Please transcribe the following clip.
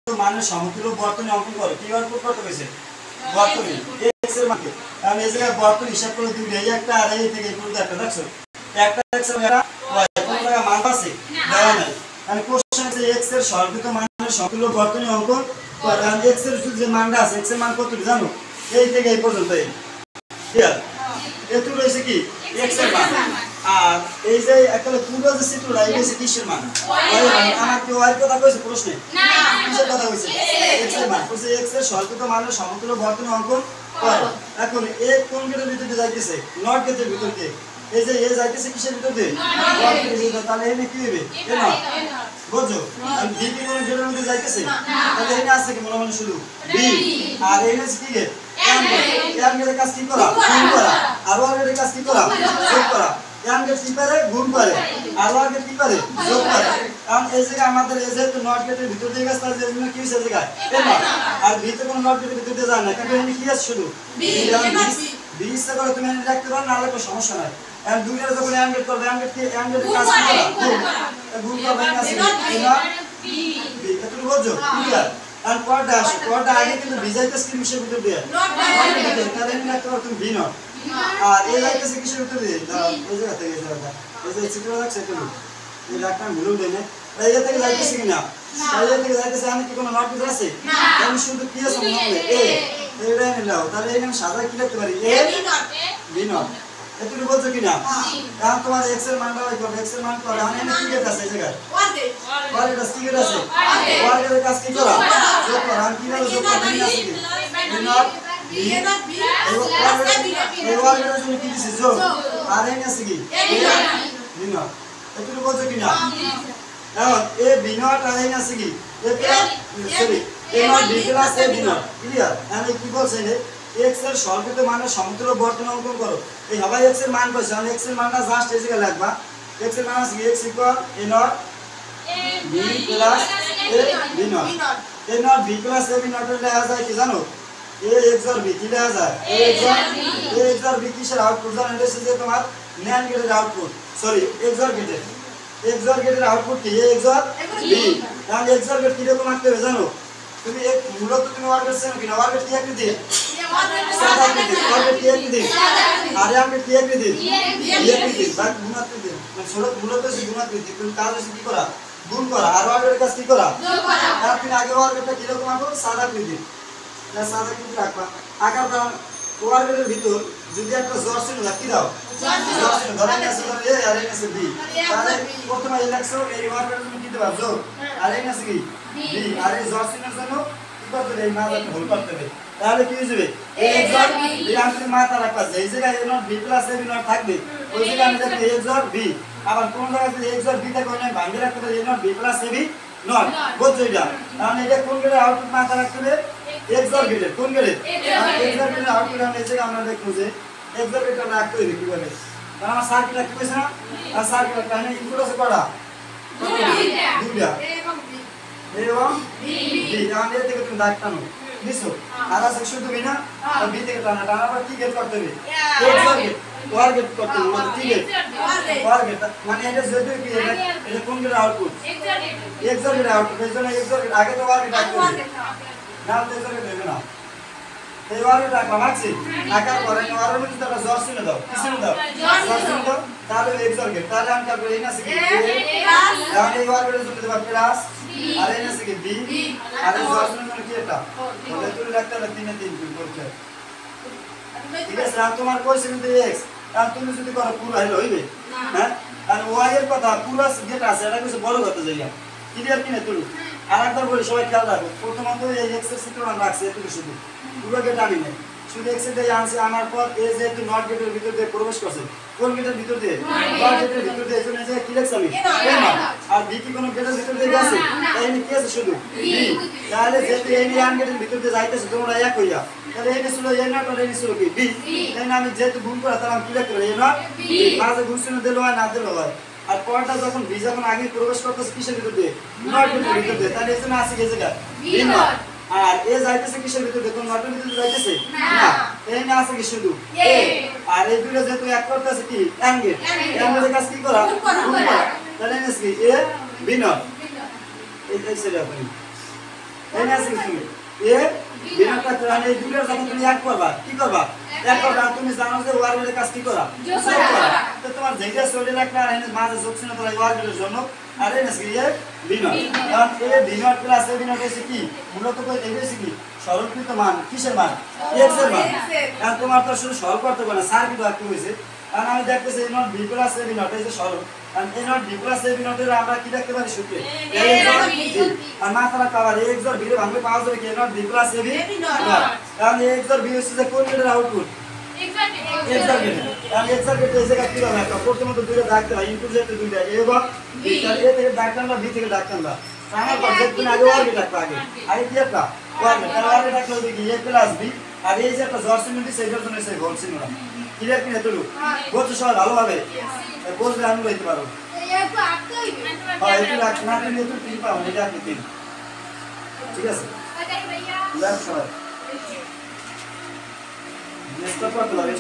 মানে সমতুল্য বর্তনী অঙ্কন করো কিভাবে কত কইছে বর্তনী x এর মানে আমি এই জায়গায় বর্তনী হিসাব করে দিই এই একটা আর এই থেকে এই পর্যন্ত একটা দেখছো একটা x এর এটা y কোন জায়গা মান আছে দেওয়া নাই আমি কোশ্চেন আছে x এর সর্বোচ্চ মানের সমতুল্য বর্তনী অঙ্কন করে আমি x এর যে মানটা আছে x এর মান কত জানো এই থেকে এই পর্যন্ত এই ক্লিয়ার এত রয়েছে কি x এর মান আর এই যে একটা পুরো যে চিত্রটা এই যে কিসের মান আমার কি y কথা কইছে প্রশ্নে না কিসের কথা কইছে x এর মান কইছে x এর সর্বোচ্চ মানের সমতুল্য বর্তনী অঙ্কন করো এখন এ কোন গেটের ভিতরে যাইতেছে নট গেটের ভিতরে এই যে এ যাইতেছে কিসের ভিতরে নট গেটের ভিতরে তাহলে এনে কি হবে এ না বুঝছো আর বি কি কোন গেটের ভিতরে যাইতেছে তাহলে এনে আছে কি মনে মনে শুধু বি আর এনে কি গেট এম গেটের কাজ কি করা গুণ করা আর ওর গেটের কাজ কি করা যোগ করা এম গেট কি পারে গুণ করে আর ওর গেট কি পারে যোগ করে কারণ এই জায়গা আমাদের এই যে তো নট গেটের ভিতর দিয়ে গেছে তার জন্য কি হইছে জায়গা এ না আর বি তে কোন নট গেটের ভিতর দিয়ে যায় না কারণ এনে কি আছে শুধু বি ইচ্ছা করে তুমি এনে রাখতে পারো না কোনো সমস্যা নাই এম দুইটা যখন এম গেট করবে এম গেটের কাজ কি করা গুণ করবে না আছে না বি এত বুঝছো ক্লিয়ার আর কোয়াডটা আগে কিন্তু বিজাইতেছে কি বিষয় ভিতর দিয়ে তাহলে এনে রাখতে পারো তুমি বি নট আর এই যাইতেছে কিসের ভিতর দিয়ে এই জায়গা থেকে এই জায়গা এই যে চিত্র রাখছে তুমি এই রাখটা ভুল দেয় না এই জায়গা থেকে যাইতেছে কিনা এই জায়গা থেকে যাইতেছে আমি কি কোনো নট ভিতর আছে আমি শুধু কি আছে মনে হবে এ এইটা এনে নাও তাহলে এই নাম সাদা কি লিখতে পারি এ বি নট এতটুকু বলছো কিনা কারণ তোমার x এর মানটা বাই করবে x এর মান করে আমি এনে কি গেট আছে এই জায়গায় ওয়ার গেট কি গেট আছে ওয়ার গেটের কাজ কি করা যোগ করা আমি কিভাবে যোগ করব না আছে বি নট বি এই ওয়ার গেটের জন্য কি দিছে যোগ আর এনে আছে কি বি নট এতটুকু বলছো কিনা এখন এ বি নট আর এনে আছে কি sorry A not B plus A B not clear আমি কি বলছি x এর সর্বোচ্চ মানের সমতুল্য বর্তনী অঙ্কন করো এই হবে x এর মান কইছে আমি x এর মানটা জাস্ট এই জায়গায় লিখবা x এর মান আছে x = a not b plus a b not a not b plus a b not এর লেখা যায় কি জানো a xor b কি লেখা যায় a xor b কিসের আউটপুট জানো এটা হচ্ছে যে তোমার NAND গেটের আউটপুট সরি xor গেটের আউটপুট কি a xor b তাহলে xor গেট কি রকম আসতে হবে জানো তুমি এক মূলত তুমি ওয়ার গেট চেনো কিনা ওয়ার গেট কি আকৃতি সাদা আকৃতি ওয়ার গেট কি আকৃতি আর এম গেট কি আকৃতি বি আকৃতি বা গুণ আকৃতি মানে ছোট মূলত আছে গুণ আকৃতি তুমি কাজ হচ্ছে কি করা গুণ করা আর ওয়ার গেটের কাজ কি করা যোগ করা আর তুমি আগে ওয়ার গেটটা কি রকম আঁকো সাদা আকৃতি না সাদা আকৃতি রাখবা আকার দাও ওয়ার গেটের ভিতর যদি একটা জোর চিহ্ন রাখি দাও জোর চিহ্ন ধরে নিয়ে আসো এ আর এন আছে বি তাহলে প্রথমে এই লেখছো এই ওয়ার গেটের তুমি কি দেবা যোগ আর এন আছে কি বি আর এই জোর চিহ্নের জন্য কি করতে হবে এই মাঝখানে ভুল করতে হবে তাহলে কি হবে a xor b এই আংশিক মাত্রা রাখবা এই জায়গায় a not b plus a b not থাকবে ওই জায়গায় আমি দেখি a xor b আবার কোন জায়গায় a xor b তে কোন ভাঙে রাখতে হবে a not b plus a b not বুঝছো এটা তাহলে এটা কোন গেটের আউটপুট মাত্রা রাখতে হবে xor গেটের কোন গেটের xor গেটের আউটপুট আমরা এই জায়গায় আমরা দেখব যে xor গেটটা রাখতে হবে কিভাবে কারণ আমার সার্কিট রাখতে কইছ না আর সার্কিট কানে ইনপুট আছে কয়টা দুইটা এবং বি আমি এর থেকে তুমি দাগ টানো নিছো আর আছে শুধু বি না আর বি থেকে টানা পর কি গেট করতে হবে xor গেট ওয়ার গেট করতে হবে মানে কি গেট ওয়ার গেট মানে এটা যদি কি এটা কোন গেটের আউটপুট xor গেটের আউটপুট এই জন্য xor গেট আগে তো ওয়ার গেট আসবে নাম তো xor গেট দেবে না এই ওয়ার গেট রাখছি আকার পরে ওয়ারের মধ্যে একটা জোর চিহ্ন দাও কি চিহ্ন দাও জোর চিহ্ন দাও তাহলে xor গেট তাহলে আমি কি করব এই না আছে কি তাহলে এই ওয়ার গেটের জন্য দেব প্লাস আর এন আছে কি বি আর এই জোর চিহ্নের জন্য কি এটা বলে তুই রাখতে হবে 3 এ 3 করতে ঠিক আছে আর তোমার কোশ্চেন কিন্তু x আর তুমি যদি করো পুরো হইবে হ্যাঁ আর y এর কথা পুরো গেট আছে এটা কিছু বড় কথা যাইয়া ক্লিয়ার কিনা তুই আরেকবার বলি সবাই খেয়াল রাখো প্রথমত এই x এর চিত্র আমরা রাখছি এটুকু শুধু পুরো গেট আনি না শুধু x এর আনছে আনার পর এই যে তুই নট গেটের ভিতর দিয়ে প্রবেশ করছে কোন গেটের ভিতর দিয়ে নট গেটের ভিতর দিয়ে এজন্য যে কি লেখছি আমি আর বি কি কোন গেটের ভিতর দিয়ে গেছে তাই কি আছে শুধু বি তাহলে যেহেতু এই নিয়ান গেটের ভিতর দিয়ে যাইতেছে তোমরা এক হইয়া তাহলে এই ছিল এই নট আর এই ছিল কি বি তাই না আমি যেহেতু গুণ করা তাহলে আমি কি লিখতে পারি এই নট বি মাঝে গুণ চিহ্ন দিলে হয় না দিলে হয় আর পরটা যখন বি যখন আগে প্রবেশ করতেছে কিসের ভিতর দিয়ে নট গেটের ভিতর দিয়ে তাহলে এজন্য আছে কি জায়গা বি নট আর এ যাইতেছে কিসের ভিতর দিয়ে কোন নটের ভিতর যাইতেছে না এই না আছে কি শুধু এ আর এই দুটো যেহেতু এক করতেছে কি এম গেট এম গেটের কাজ কি করা গুণ করা তাহলে এস কি এ বি নট এই সেটা আপনি এই না সিং তুমি এ বিনাটা প্রাণ এই দুটোর যখন তুমি এক করবা কি করবা এক করবা তুমি জানো যে ওয়ার্ডের কাজ কি করা যোগ করা তো তোমার যেটা শরীরে একটা এনে মাঝে যোগ চিহ্ন তোলা ওয়ার্ডের জন্য আর এই নাকি এ বিনয় কারণ এই বিনয় প্লাস এই বিনয় হচ্ছে কি মূলত কই দেখেছি কি সরলকৃত মান কিসের মান x এর মান কারণ তোমার তো শুধু সরল করতে পারে না স্যার কিন্তু একটু হইছে কারণ আমি দেখতেছি এই নট b প্লাস a বিনয় এই যে সরল কারণ এই নট b প্লাস a বিনয়ের আমরা কি দেখতে পারি সূত্রে a আর মাত্রা পাওয়ার a x আর b এর ভাঙলে পাওয়া যাবে কি not b plus a b কারণ a x আর b হচ্ছে যে কোন মিটার আউটপুট x আর b কারণ x আর b এই জায়গা কি হবে একটা প্রথমে তো দুইটা দাগ দেওয়া ইনপুট যেতে দুইটা a এবং b তাহলে a থেকে দাগ টানবা b থেকে দাগ টানবা আমার কনসেপ্ট কোন আগে ওয়ার্ড ডাকবা আগে কি একটা ওয়ার্ড তাহলে ওয়ার্ড ডাকলে হবে কি a প্লাস b আর এই যে একটা জর্সিন দিছে এটার জন্য সেই ভোলসিনরা ক্লিয়ার কি এতটুকু বুঝছো সবাই ভালোভাবে বুঝলে আমি বলতে পারবো একটু আটকে হইবে হ্যাঁ একটু রাখ না তুমি একটু তিন পাও এটা আপনি তিন ঠিক আছে ওটাই ভাইয়া লেফট সবাই নেক্সট করতে পারবে